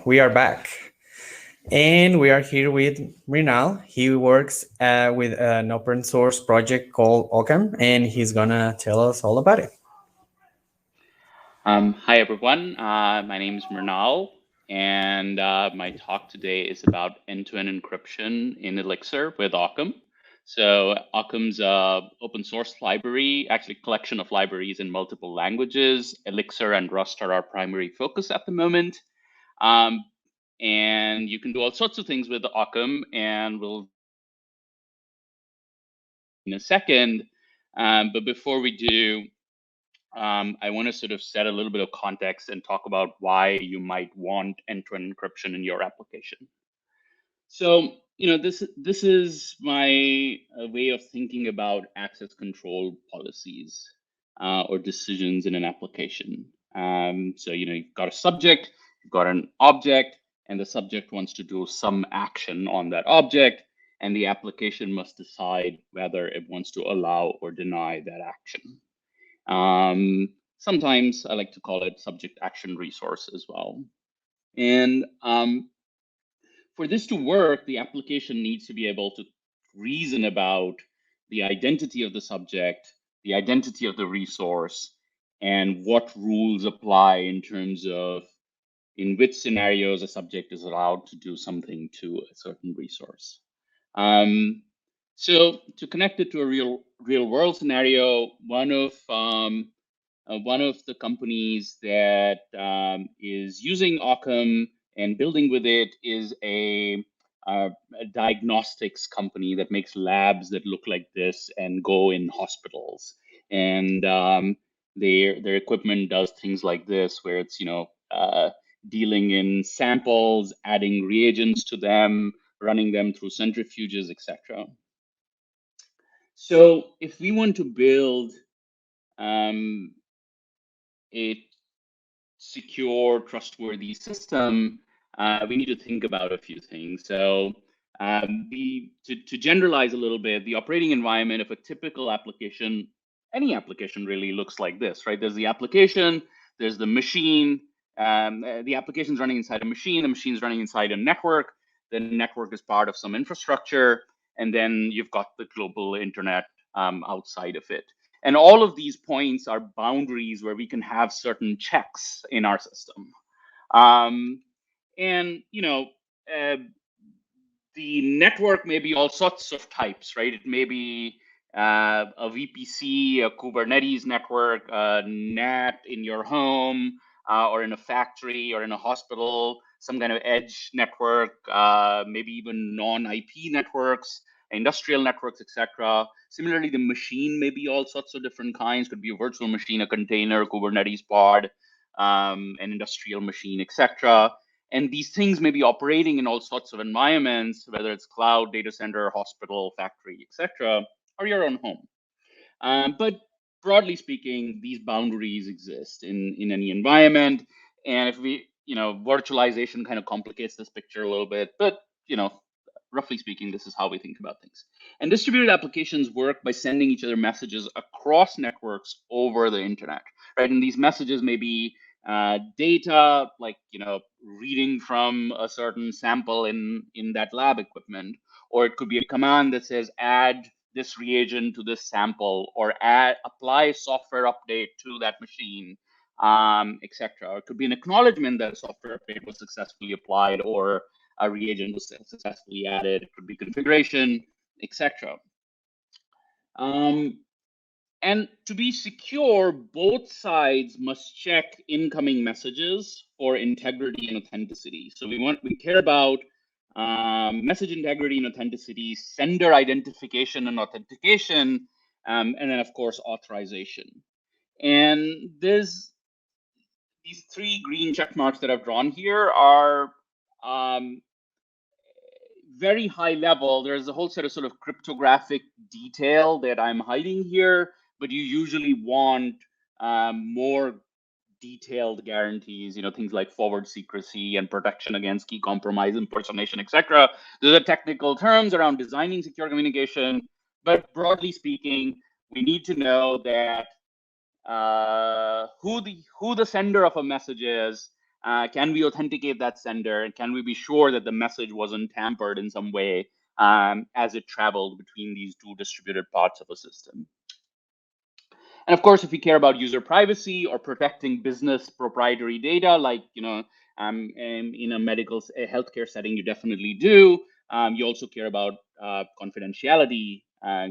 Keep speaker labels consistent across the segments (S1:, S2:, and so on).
S1: we are back. And we are here with Mrinal. He works with an open source project called Ockam, and he's gonna tell us all about it.
S2: Hi, everyone. My name is Mrinal, and my talk today is about end-to-end encryption in Elixir with Ockam. So Ockham's open source library, actually collection of libraries in multiple languages. Elixir and Rust are our primary focus at the moment. And you can do all sorts of things with Ockam, and we'll in a second. But before we do, I want to sort of set a little bit of context and talk about why you might want end-to-end encryption in your application. So, this is my way of thinking about access control policies or decisions in an application. So, you've got a subject, you've got an object, and the subject wants to do some action on that object, and the application must decide whether it wants to allow or deny that action. Sometimes I like to call it subject action resource as well. And for this to work, the application needs to be able to reason about the identity of the subject, the identity of the resource, and what rules apply in terms of in which scenarios a subject is allowed to do something to a certain resource. So to connect it to a real world scenario, one of the companies that is using Ockam and building with it is a diagnostics company that makes labs that look like this and go in hospitals. And their equipment does things like this, where it's dealing in samples, adding reagents to them, running them through centrifuges, etc. So if we want to build a secure, trustworthy system, we need to think about a few things. So to generalize a little bit, the operating environment of a typical application, any application really looks like this, right? There's the application, there's the machine, the application's running inside a machine, the machine's running inside a network, the network is part of some infrastructure, and then you've got the global internet outside of it. And all of these points are boundaries where we can have certain checks in our system. And, the network may be all sorts of types, right? It may be a VPC, a Kubernetes network, a NAT in your home, or in a factory, or in a hospital, some kind of edge network, maybe even non-IP networks, industrial networks, etc. Similarly, the machine may be all sorts of different kinds. Could be a virtual machine, a container, Kubernetes pod, an industrial machine, etc. And these things may be operating in all sorts of environments, whether it's cloud, data center, hospital, factory, etc., or your own home. But broadly speaking, these boundaries exist in any environment. And if we, virtualization kind of complicates this picture a little bit, but, roughly speaking, this is how we think about things. And distributed applications work by sending each other messages across networks over the internet, right? And these messages may be data, like, reading from a certain sample in that lab equipment, or it could be a command that says add this reagent to this sample, or apply a software update to that machine, etc. Or it could be an acknowledgement that a software update was successfully applied, or a reagent was successfully added. It could be configuration, etc. And to be secure, both sides must check incoming messages for integrity and authenticity. So we care about message integrity and authenticity, sender identification and authentication, and then of course authorization. And these three green check marks that I've drawn here are very high level. There's a whole set of sort of cryptographic detail that I'm hiding here, but you usually want more detailed guarantees, things like forward secrecy and protection against key compromise, impersonation, etc. Those are technical terms around designing secure communication, but broadly speaking, we need to know that who the sender of a message is, Can we authenticate that sender? And can we be sure that the message wasn't tampered in some way as it traveled between these two distributed parts of a system? And of course, if we care about user privacy or protecting business proprietary data, like in a healthcare setting, you definitely do. You also care about confidentiality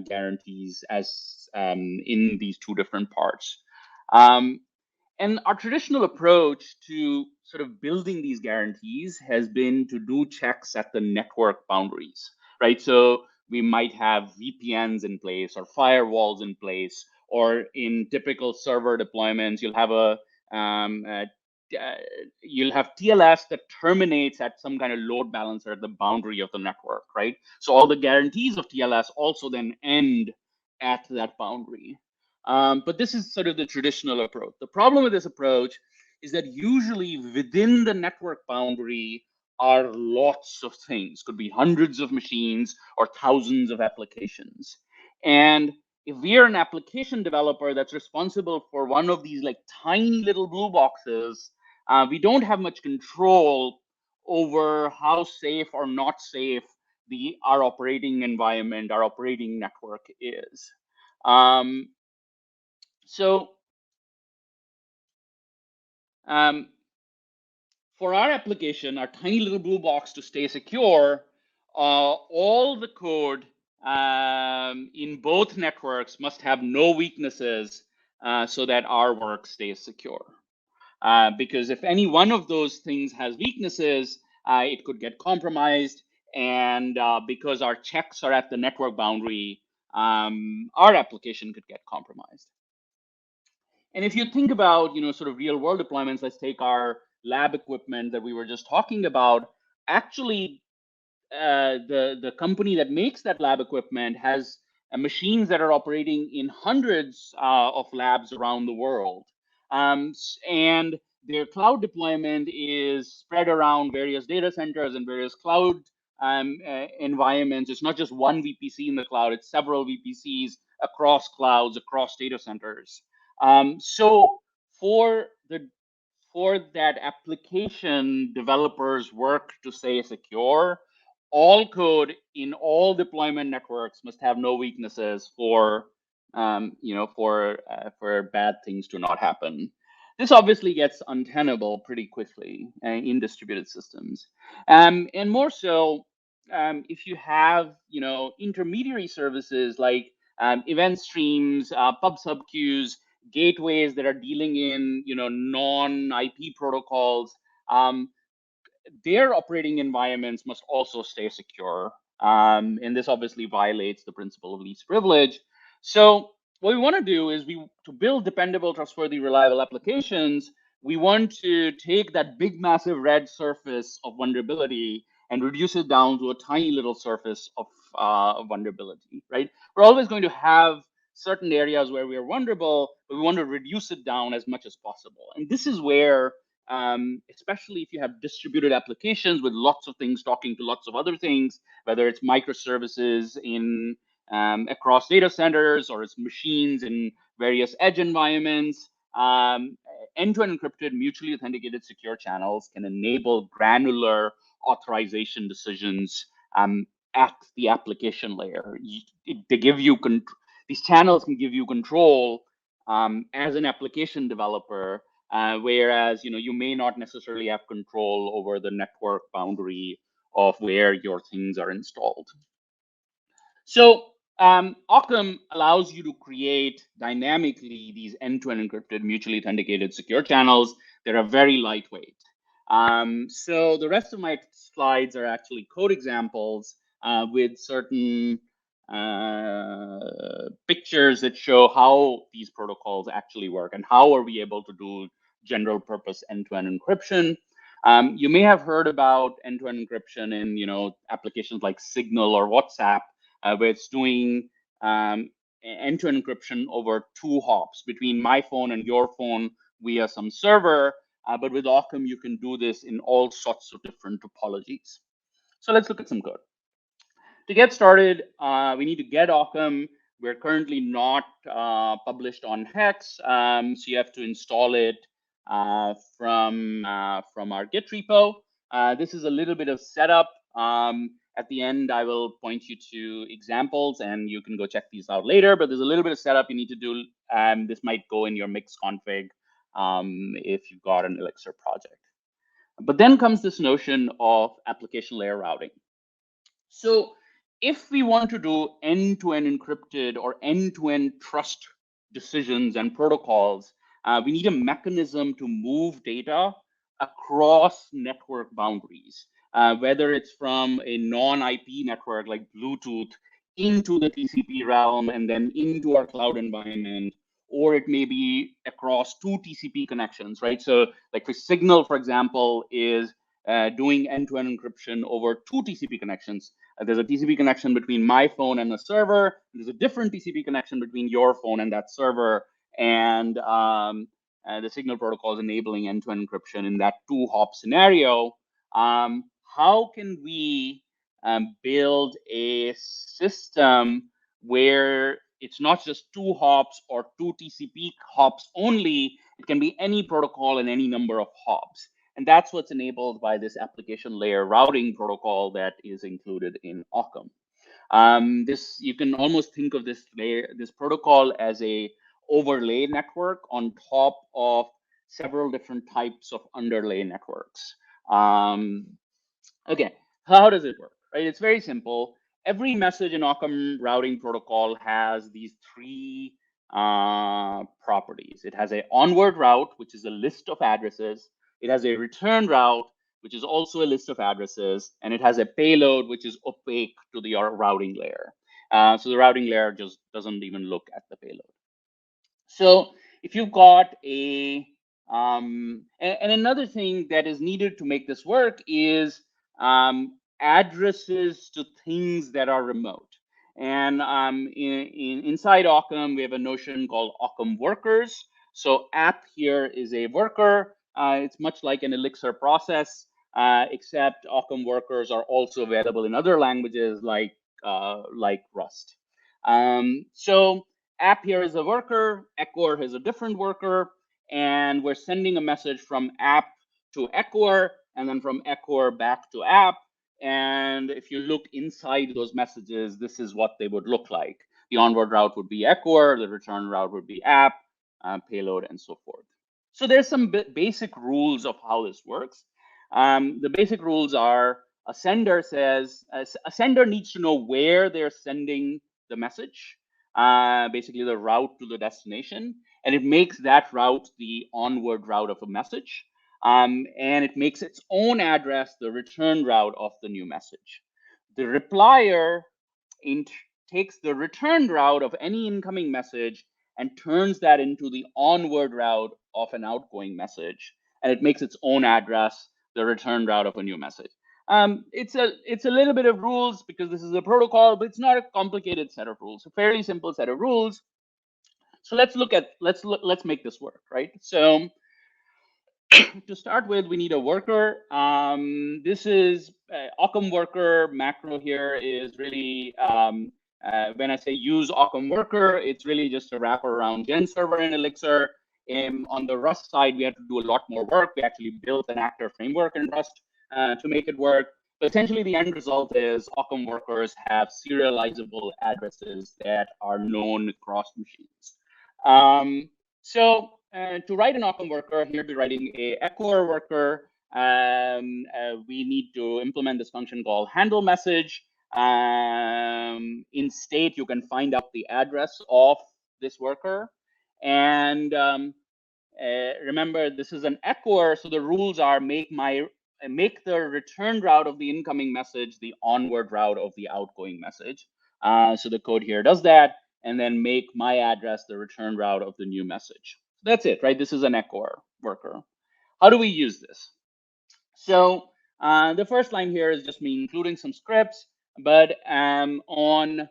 S2: guarantees as in these two different parts. And our traditional approach to sort of building these guarantees has been to do checks at the network boundaries, right? So we might have VPNs in place or firewalls in place, or in typical server deployments, you'll have you'll have TLS that terminates at some kind of load balancer at the boundary of the network, right? So all the guarantees of TLS also then end at that boundary. But this is sort of the traditional approach. The problem with this approach is that usually within the network boundary are lots of things, could be hundreds of machines or thousands of applications. And if we are an application developer that's responsible for one of these like tiny little blue boxes, we don't have much control over how safe or not safe our operating environment, our operating network is. So for our application, our tiny little blue box to stay secure, all the code in both networks must have no weaknesses so that our work stays secure. Because if any one of those things has weaknesses, it could get compromised. And because our checks are at the network boundary, our application could get compromised. And if you think about, sort of real world deployments, let's take our lab equipment that we were just talking about. Actually, the company that makes that lab equipment has machines that are operating in hundreds of labs around the world. And their cloud deployment is spread around various data centers and various cloud environments. It's not just one VPC in the cloud, it's several VPCs across clouds, across data centers. So for that application developers work to stay secure, all code in all deployment networks must have no weaknesses for bad things to not happen. This obviously gets untenable pretty quickly in distributed systems, and more so if you have intermediary services like event streams, pub sub queues, gateways that are dealing in non-IP protocols. Their operating environments must also stay secure. And this obviously violates the principle of least privilege. So what we want to do is to build dependable, trustworthy, reliable applications, we want to take that big, massive red surface of vulnerability and reduce it down to a tiny little surface of vulnerability, right? We're always going to have certain areas where we are vulnerable, but we want to reduce it down as much as possible. And this is where especially if you have distributed applications with lots of things talking to lots of other things, whether it's microservices in across data centers or it's machines in various edge environments. End-to-end encrypted, mutually authenticated secure channels can enable granular authorization decisions at the application layer. They give you these channels can give you control as an application developer. Whereas you may not necessarily have control over the network boundary of where your things are installed. So Ockam allows you to create dynamically these end-to-end encrypted, mutually authenticated secure channels that are very lightweight. So the rest of my slides are actually code examples with certain pictures that show how these protocols actually work and how are we able to do general purpose end-to-end encryption. You may have heard about end-to-end encryption in applications like Signal or WhatsApp, where it's doing end-to-end encryption over 2 hops between my phone and your phone via some server. But with Ockam, you can do this in all sorts of different topologies. So let's look at some code. To get started, we need to get Ockam. We're currently not published on Hex, so you have to install it from our Git repo. This is a little bit of setup. At the end, I will point you to examples, and you can go check these out later. But there's a little bit of setup you need to do. This might go in your mix config if you've got an Elixir project. But then comes this notion of application layer routing. So if we want to do end-to-end encrypted or end-to-end trust decisions and protocols, we need a mechanism to move data across network boundaries, whether it's from a non-IP network like Bluetooth into the TCP realm and then into our cloud environment, or it may be across two TCP connections, right? So like for Signal, for example, is doing end-to-end encryption over two TCP connections. There's a TCP connection between my phone and the server. There's a different TCP connection between your phone and that server. And the Signal protocol is enabling end-to-end encryption in that two-hop scenario. How can we build a system where it's not just two hops or two TCP hops only? It can be any protocol and any number of hops. And that's what's enabled by this application layer routing protocol that is included in Ockam. You can almost think of this protocol as a overlay network on top of several different types of underlay networks. Okay, how does it work? Right, it's very simple. Every message in Ockam routing protocol has these three properties. It has an onward route, which is a list of addresses. It has a return route, which is also a list of addresses, and it has a payload, which is opaque to the routing layer. So the routing layer just doesn't even look at the payload. So if you've got a, and another thing that is needed to make this work is addresses to things that are remote. And inside Ockam, we have a notion called Ockam Workers. So app here is a worker. It's much like an Elixir process, except Ockam Workers are also available in other languages like Rust. So app here is a worker, Echoer is a different worker, and we're sending a message from app to Echoer, and then from Echoer back to app. And if you look inside those messages, this is what they would look like. The onward route would be Echoer, the return route would be app, payload, and so forth. So there's some basic rules of how this works. The basic rules are a sender needs to know where they're sending the message, basically the route to the destination, and it makes that route the onward route of a message. And it makes its own address the return route of the new message. The replier takes the return route of any incoming message and turns that into the onward route of an outgoing message, and it makes its own address the return route of a new message. It's a little bit of rules because this is a protocol, but it's not a complicated set of rules. A fairly simple set of rules. So let's make this work, right? So to start with, we need a worker. This is Ockam Worker macro here is really, when I say use Ockam Worker, it's really just a wrapper around Gen server in Elixir. On the Rust side, we had to do a lot more work. We actually built an actor framework in Rust to make it work. But essentially, the end result is Ockam Workers have serializable addresses that are known across machines. So to write an Ockam worker, here we're writing a Echoer worker. We need to implement this function called handle message. In state, you can find out the address of this worker. And remember, this is an Echoer, so the rules are make the return route of the incoming message the onward route of the outgoing message. So the code here does that, and then make my address the return route of the new message. That's it, right? This is an Echoer worker. How do we use this? So the first line here is just me including some scripts, but on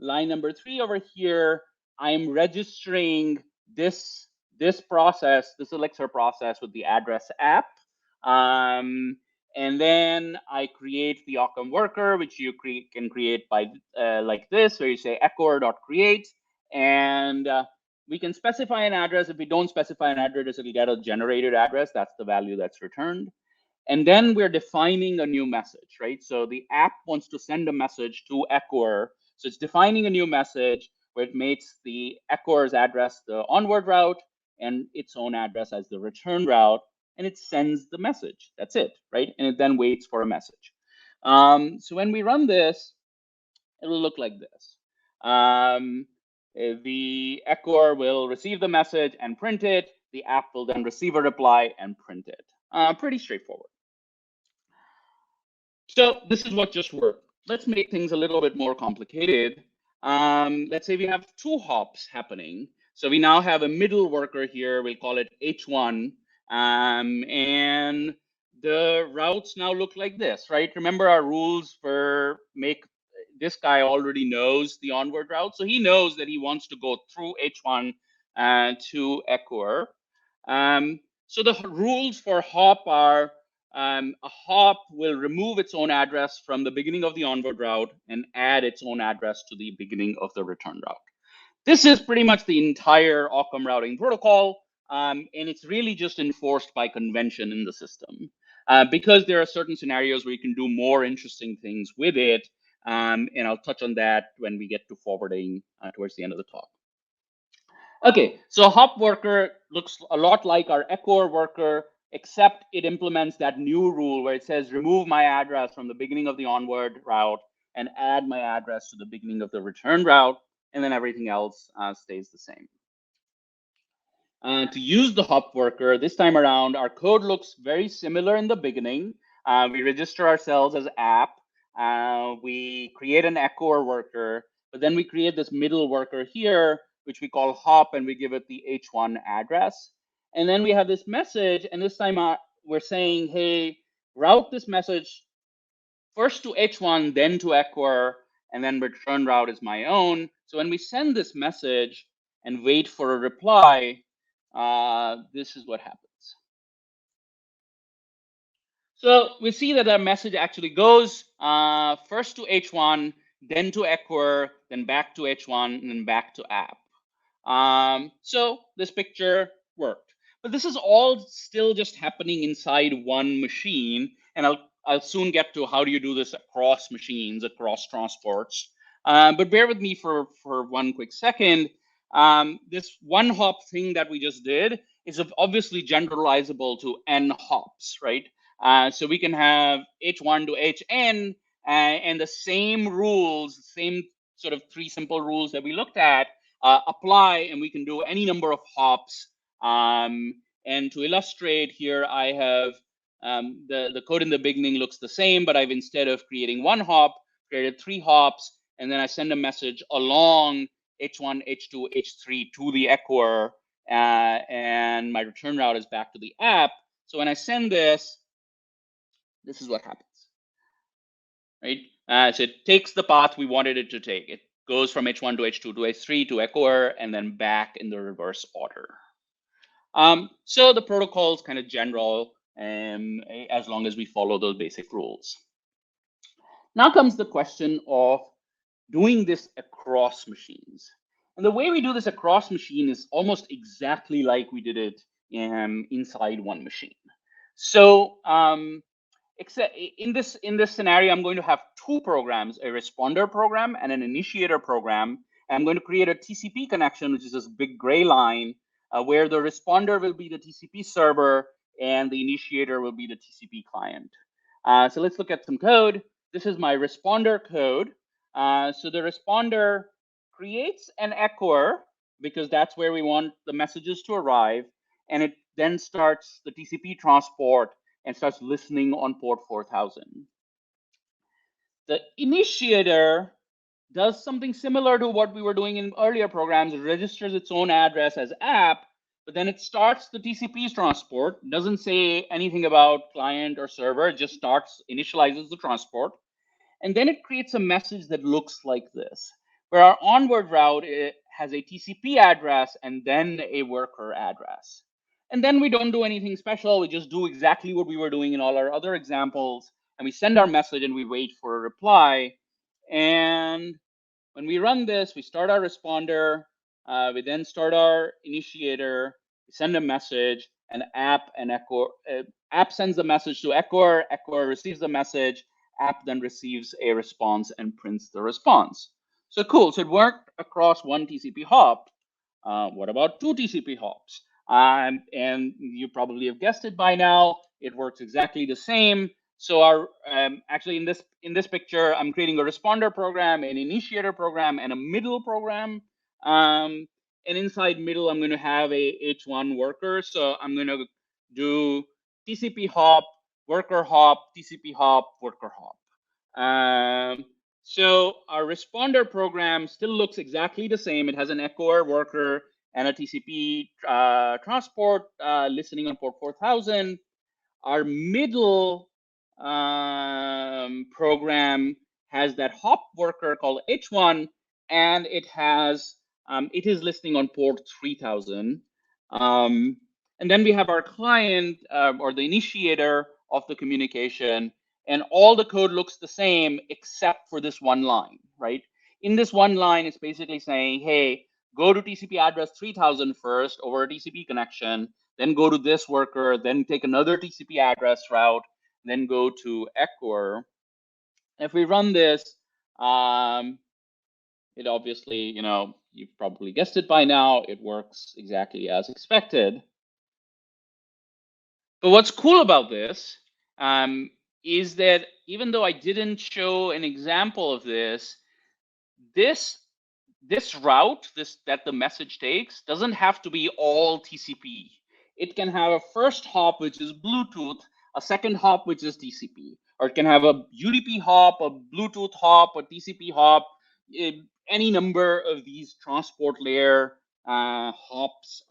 S2: line number 3 over here, I'm registering this process, this Elixir process with the address app. And then I create the Ockam worker, which you can create by like this, where you say echoer.create. And we can specify an address. If we don't specify an address, it'll get a generated address. That's the value that's returned. And then we're defining a new message, right? So the app wants to send a message to echoer. So it's defining a new message where it makes the echoer's address the onward route and its own address as the return route, and it sends the message. That's it, right? And it then waits for a message. So when we run this, it'll look like this. The echoer will receive the message and print it. The app will then receive a reply and print it. Pretty straightforward. So this is what just worked. Let's make things a little bit more complicated. Let's say we have 2 hops happening. So we now have a middle worker here. We'll call it H1. And the routes now look like this, right? Remember our rules for make this guy already knows the onward route. So he knows that he wants to go through H1 to echoer. So the rules for hop are a hop will remove its own address from the beginning of the onward route and add its own address to the beginning of the return route. This is pretty much the entire Ockam routing protocol, and it's really just enforced by convention in the system. Because there are certain scenarios where you can do more interesting things with it, and I'll touch on that when we get to forwarding towards the end of the talk. Okay, so hop worker looks a lot like our echoer worker, except it implements that new rule where it says remove my address from the beginning of the onward route and add my address to the beginning of the return route, and then everything else stays the same. To use the hop worker, this time around, our code looks very similar in the beginning. We register ourselves as app. We create an echoer worker, but then we create this middle worker here, which we call hop, and we give it the H1 address. And then we have this message, and this time we're saying, hey, route this message first to H1, then to echoer, and then return route is my own. So when we send this message and wait for a reply, this is what happens. So we see that our message actually goes first to H1, then to echoer, then back to H1, and then back to app. So this picture worked. But this is all still just happening inside one machine. And I'll soon get to how do you do this across machines, across transports. But bear with me for one quick second. This one hop thing that we just did is obviously generalizable to NHops, right? So we can have H1 to HN and the same rules, same sort of 3 simple rules that we looked at apply, and we can do any number of hops. And to illustrate here, I have the code in the beginning looks the same, but I've instead of creating 1 hop, created 3 hops, and then I send a message along H1, H2, H3 to the echoer, and my return route is back to the app. So when I send this, this is what happens, right? So it takes the path we wanted it to take. It goes from H1 to H2 to H3 to echoer, and then back in the reverse order. So the protocol is kind of general, as long as we follow those basic rules. Now comes the question of doing this across machines. And the way we do this across machine is almost exactly like we did it inside one machine. So except in this scenario, I'm going to have 2 programs, a responder program and an initiator program. And I'm going to create a TCP connection, which is this big gray line, where the responder will be the TCP server and the initiator will be the TCP client. So let's look at some code. This is my responder code. So the responder creates an echoer because that's where we want the messages to arrive. And it then starts the TCP transport and starts listening on port 4000. The initiator does something similar to what we were doing in earlier programs. It registers its own address as app, but then it starts the TCP transport, doesn't say anything about client or server, it just initializes the transport. And then it creates a message that looks like this, where our onward route has a TCP address and then a worker address. And then we don't do anything special. We just do exactly what we were doing in all our other examples. And we send our message and we wait for a reply. And when we run this, we start our responder. We then start our initiator, we send a message, and app sends the message to echoer, echoer receives the message, app then receives a response and prints the response. So cool, so it worked across one TCP hop. What about two TCP hops? And you probably have guessed it by now, it works exactly the same. So our actually in this picture, I'm creating a responder program, an initiator program, and a middle program. And inside middle, I'm going to have a H1 worker. So I'm going to do TCP hop, worker hop, TCP hop, worker hop. So our responder program still looks exactly the same. It has an echoer, worker, and a TCP transport listening on port 4000. Our middle program has that hop worker called H1, and it is listening on port 3000. And then we have our client or the initiator of the communication, and all the code looks the same except for this one line, right? In this one line, it's basically saying, hey, go to TCP address 3000 first over a TCP connection, then go to this worker, then take another TCP address route, then go to echoer. If we run this, it obviously, you've probably guessed it by now, it works exactly as expected. But what's cool about this is that even though I didn't show an example of this route that the message takes doesn't have to be all TCP. It can have a first hop, which is Bluetooth, a second hop, which is TCP, or it can have a UDP hop, a Bluetooth hop, a TCP hop. Any number of these transport layer hops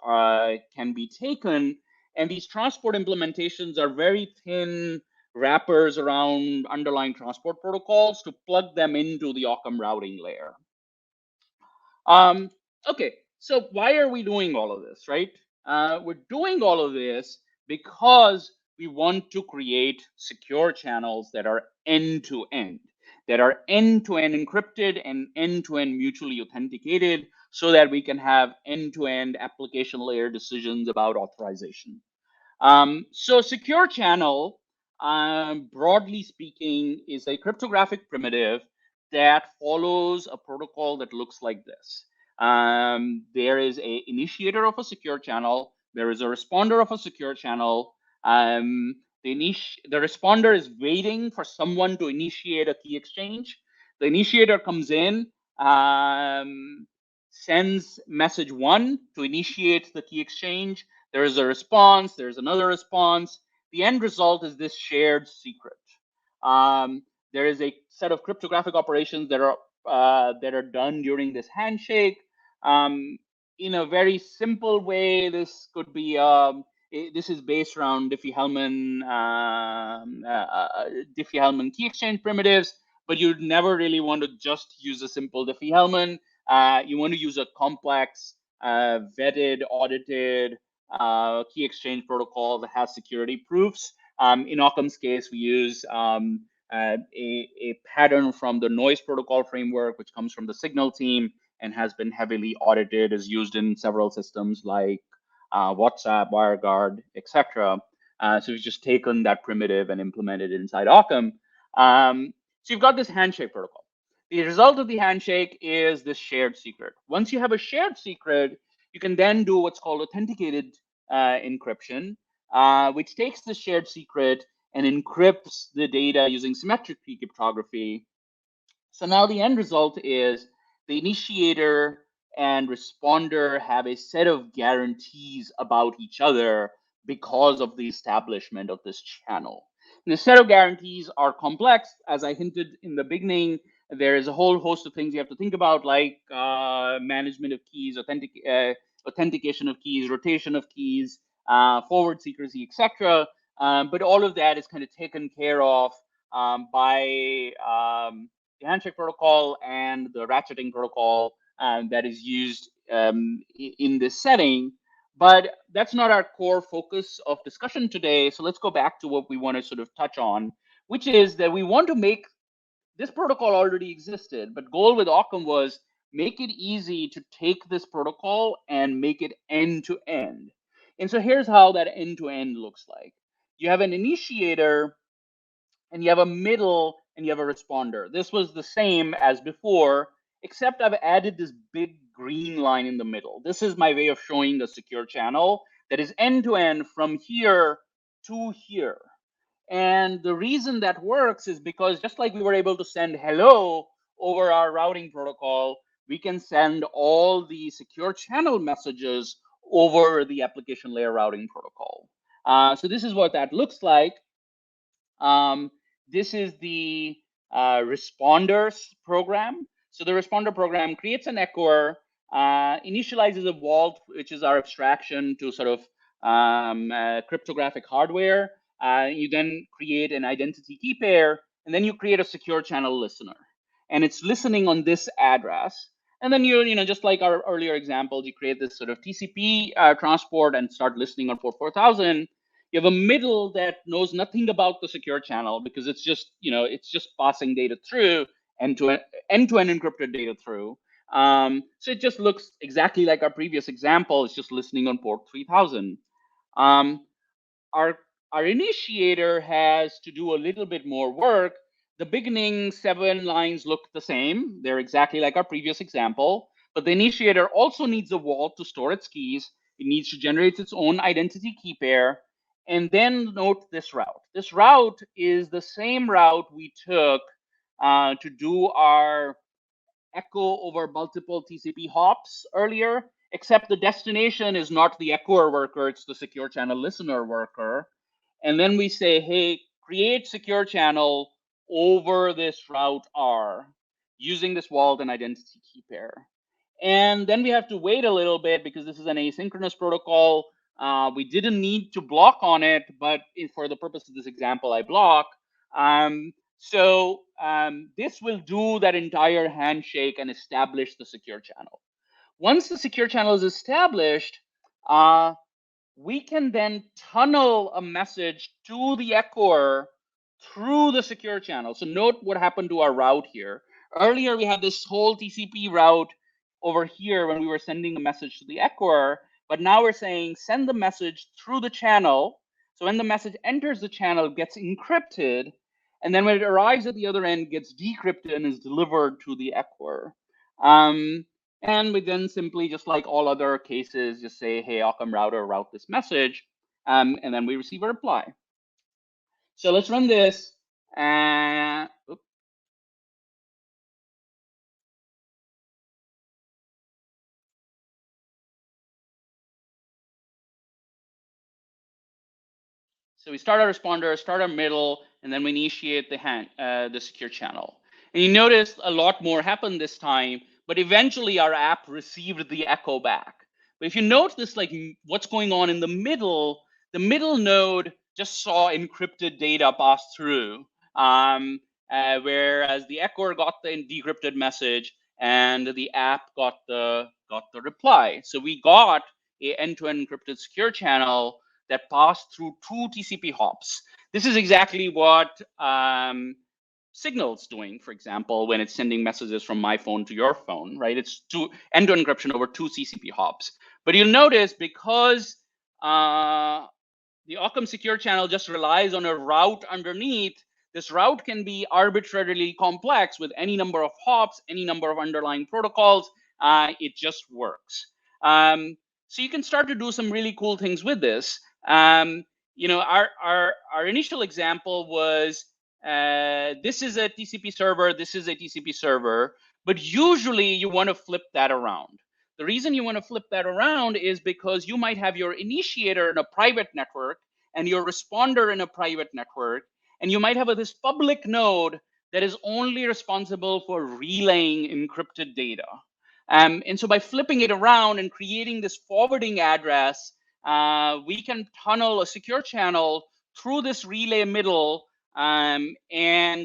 S2: can be taken, and these transport implementations are very thin wrappers around underlying transport protocols to plug them into the Ockam routing layer. Okay, so why are we doing all of this, right? We're doing all of this because we want to create secure channels that are end-to-end, that are end-to-end encrypted and end-to-end mutually authenticated so that we can have end-to-end application layer decisions about authorization. So secure channel, broadly speaking, is a cryptographic primitive that follows a protocol that looks like this. There is an initiator of a secure channel. There is a responder of a secure channel. The responder is waiting for someone to initiate a key exchange. The initiator comes in, sends message 1 to initiate the key exchange. There is a response. There's another response. The end result is this shared secret. There is a set of cryptographic operations that are done during this handshake. In a very simple way, this could be this is based around Diffie-Hellman key exchange primitives, but you'd never really want to just use a simple Diffie-Hellman. You want to use a complex, vetted, audited key exchange protocol that has security proofs. In Occam's case, we use a pattern from the noise protocol framework, which comes from the Signal team and has been heavily audited, is used in several systems like WhatsApp, WireGuard, etc. So we've just taken that primitive and implemented it inside Occam. So you've got this handshake protocol. The result of the handshake is this shared secret. Once you have a shared secret, you can then do what's called authenticated encryption, which takes the shared secret and encrypts the data using symmetric key cryptography. So now the end result is the initiator and responder have a set of guarantees about each other because of the establishment of this channel. And the set of guarantees are complex. As I hinted in the beginning, there is a whole host of things you have to think about, like management of keys, authentication of keys, rotation of keys, forward secrecy, etc. But all of that is kind of taken care of by the handshake protocol and the ratcheting protocol that is used in this setting. But that's not our core focus of discussion today. So let's go back to what we want to sort of touch on, which is that we want to make this protocol already existed, but goal with Occam was make it easy to take this protocol and make it end-to-end. And so here's how that end-to-end looks like. You have an initiator, and you have a middle, and you have a responder. This was the same as before, except I've added this big green line in the middle. This is my way of showing a secure channel that is end-to-end from here to here. And the reason that works is because just like we were able to send hello over our routing protocol, we can send all the secure channel messages over the application layer routing protocol. So this is what that looks like. This is the responders program. So the responder program creates an echoer, initializes a vault, which is our abstraction to sort of cryptographic hardware. You then create an identity key pair, and then you create a secure channel listener. And it's listening on this address. And then you just like our earlier examples, you create this sort of TCP transport and start listening on port 4000. You have a middle that knows nothing about the secure channel because it's just passing data through end-to-end encrypted data through. So it just looks exactly like our previous example. It's just listening on port 3000. Our initiator has to do a little bit more work. The beginning 7 lines look the same. They're exactly like our previous example, but the initiator also needs a vault to store its keys. It needs to generate its own identity key pair. And then note this route. This route is the same route we took to do our echo over multiple TCP hops earlier, except the destination is not the echoer worker, it's the secure channel listener worker. And then we say, hey, create secure channel over this route R using this vault and identity key pair. And then we have to wait a little bit because this is an asynchronous protocol. We didn't need to block on it, but for the purpose of this example, I block. So this will do that entire handshake and establish the secure channel. Once the secure channel is established, we can then tunnel a message to the echoer through the secure channel. So note what happened to our route here. Earlier, we had this whole TCP route over here when we were sending a message to the echoer, but now we're saying send the message through the channel. So when the message enters the channel, it gets encrypted, and then when it arrives at the other end, gets decrypted and is delivered to the echoer. And we then simply, just like all other cases, just say, hey, Ockam router, route this message, and then we receive a reply. So let's run this. Oops. So we start our responder, start our middle, and then we initiate the secure channel. And you notice a lot more happened this time, but eventually our app received the echo back. But if you note this, like what's going on in the middle node just saw encrypted data pass through, whereas the echoer got the decrypted message and the app got the reply. So we got a end-to-end encrypted secure channel that pass through 2 TCP hops. This is exactly what Signal's doing, for example, when it's sending messages from my phone to your phone, right? It's end-to-end encryption over 2 CCP hops. But you'll notice because the Ockam secure channel just relies on a route underneath, this route can be arbitrarily complex with any number of hops, any number of underlying protocols. It just works. So you can start to do some really cool things with this. Our initial example was this is a TCP server, this is a TCP server, but usually you want to flip that around. The reason you want to flip that around is because you might have your initiator in a private network and your responder in a private network, and you might have this public node that is only responsible for relaying encrypted data. And so by flipping it around and creating this forwarding address, we can tunnel a secure channel through this relay middle and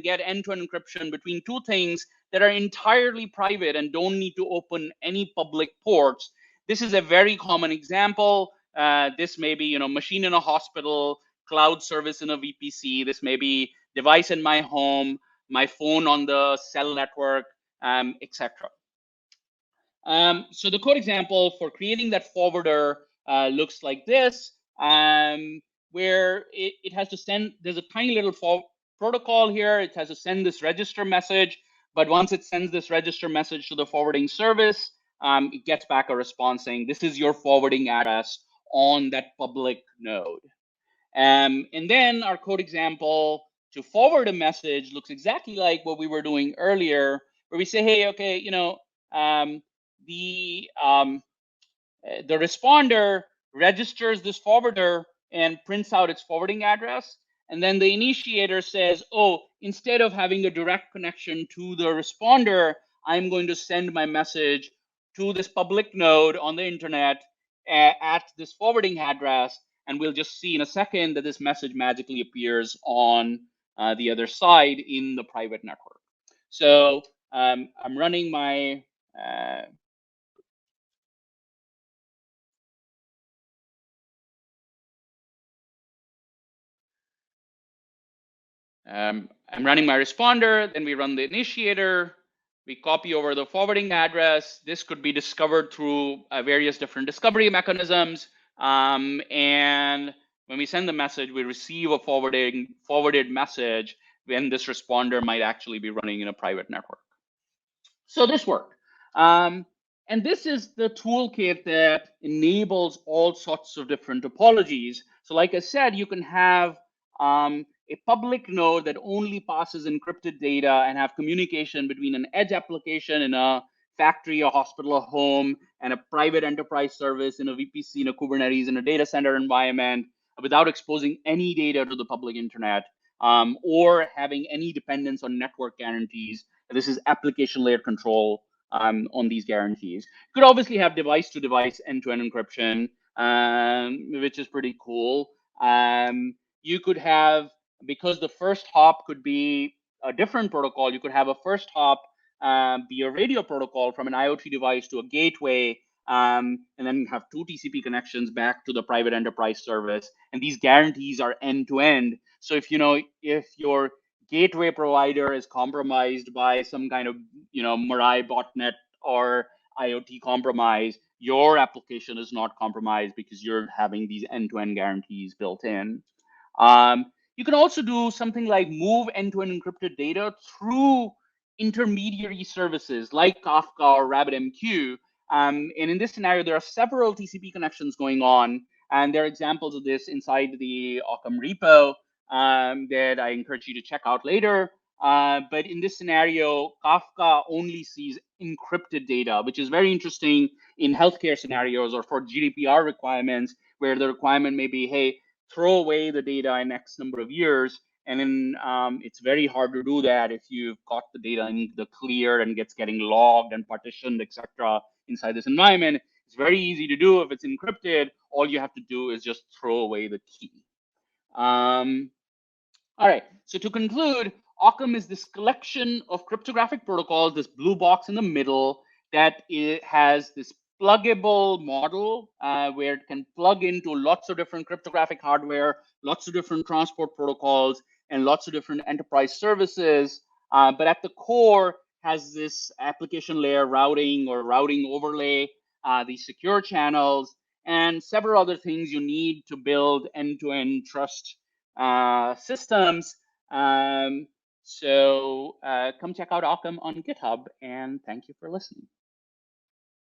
S2: get end-to-end encryption between 2 things that are entirely private and don't need to open any public ports. This is a very common example. This may be, machine in a hospital, cloud service in a VPC. This may be device in my home, my phone on the cell network, etc. So the code example for creating that forwarder looks like this, where it has to send, there's a tiny little protocol here. It has to send this register message, but once it sends this register message to the forwarding service, it gets back a response saying, this is your forwarding address on that public node. And then our code example to forward a message looks exactly like what we were doing earlier, where we say, hey, okay, the responder registers this forwarder and prints out its forwarding address. And then the initiator says, oh, instead of having a direct connection to the responder, I'm going to send my message to this public node on the internet at this forwarding address. And we'll just see in a second that this message magically appears on the other side in the private network. So I'm running my I'm running my responder, then we run the initiator, we copy over the forwarding address. This could be discovered through various different discovery mechanisms. And when we send the message, we receive a forwarded message when this responder might actually be running in a private network. So this worked. And this is the toolkit that enables all sorts of different topologies. So like I said, you can have a public node that only passes encrypted data and have communication between an edge application in a factory, a hospital, a home, and a private enterprise service in a VPC, in a Kubernetes, in a data center environment without exposing any data to the public internet or having any dependence on network guarantees. This is application layer control on these guarantees. You could obviously have device-to-device end-to-end encryption, which is pretty cool. You could have, because the first hop could be a different protocol, you could have a first hop be a radio protocol from an IoT device to a gateway, and then have two TCP connections back to the private enterprise service. And these guarantees are end-to-end. So if your gateway provider is compromised by some kind of Mirai botnet or IoT compromise, your application is not compromised because you're having these end-to-end guarantees built in. You can also do something like move end-to-end encrypted data through intermediary services like Kafka or RabbitMQ. And in this scenario, there are several TCP connections going on, and there are examples of this inside the Ockam repo that I encourage you to check out later. But in this scenario, Kafka only sees encrypted data, which is very interesting in healthcare scenarios or for GDPR requirements, where the requirement may be, hey, throw away the data in X number of years. And then it's very hard to do that if you've got the data in the clear and getting logged and partitioned, etc. inside this environment. It's very easy to do if it's encrypted. All you have to do is just throw away the key. All right, so to conclude, Ockam is this collection of cryptographic protocols, this blue box in the middle, that it has this pluggable model where it can plug into lots of different cryptographic hardware, lots of different transport protocols, and lots of different enterprise services. But at the core has this application layer routing or routing overlay, these secure channels, and several other things you need to build end-to-end trust systems. So come check out Ockam on GitHub, and thank you for listening.